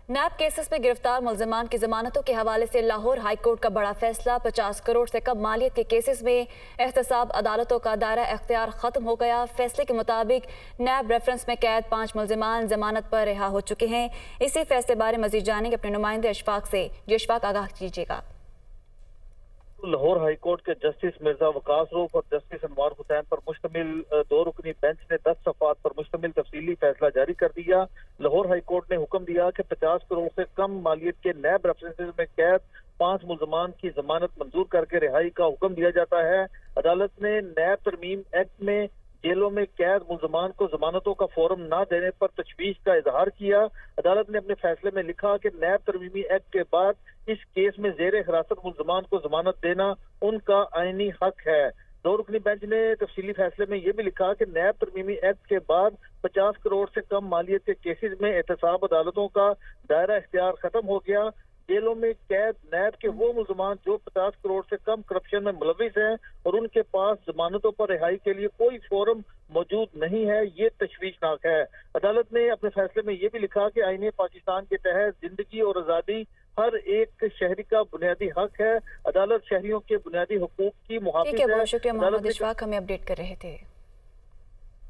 नैब cases में गिरफ्तार मुल्जिमान की जमानतों के हवाले से लाहौर हाई कोर्ट का बड़ा फैसला। 50 करोड़ से कम मालियत के केसेस में एहतसाब अदालतों का दायरा इख्तियार खत्म हो गया। फैसले के मुताबिक नैब रेफरेंस में कैद 5 मुल्जिमान जमानत पर रिहा हो चुके हैं। इसी फैसले बारे मजीद जानेंगे अपने नुमाइंदे अशफाक से। जी अशफाक, आगाह कीजिएगा। लाहौर हाई कोर्ट के जस्टिस मिर्जा वकास रूफ और जस्टिस अनवार हुसैन पर मुश्तमिल 2 रुकनी बेंच ने 10 सफ़ात पर मुश्तमिल तफसीली फैसला जारी कर दिया। लाहौर हाई कोर्ट ने हुक्म दिया कि 50 करोड़ से कम मालियत के नैब रेफरेंसेस में कैद 5 मुल्जमान की जमानत मंजूर करके रिहाई का हुक्म दिया जाता है। अदालत ने नैब तरमीम एक्ट में जेलों में कैद मुल्जमान को जमानतों का फोरम न देने पर तशवीश का इजहार किया। अदालत ने अपने फैसले में लिखा कि नैब तरमीमी एक्ट के बाद इस केस में जेर हिरासत मुल्जमान को जमानत देना उनका आईनी हक है। 2 रुकनी बेंच ने तफसीली फैसले में यह भी लिखा कि नैब तरमीमी एक्ट के बाद 50 करोड़ से कम मालियत के केसेस में एहतसाब अदालतों का दायरा इख्तियार खत्म हो गया। जेलों में कैद नैब के वो मुल्जमान जो 50 करोड़ से कम करप्शन में मुलविस हैं और उनके पास जमानतों पर रिहाई के लिए कोई फोरम मौजूद नहीं है, ये तशवीशनाक है। अदालत ने अपने फैसले में ये भी लिखा कि आईने पाकिस्तान के तहत जिंदगी और आज़ादी हर एक शहरी का बुनियादी हक है। अदालत शहरियों के बुनियादी हुकूक की मुहाफिज है। बहुत शुक्रिया मोहम्मद अशफाक, हमें अपडेट कर रहे थे।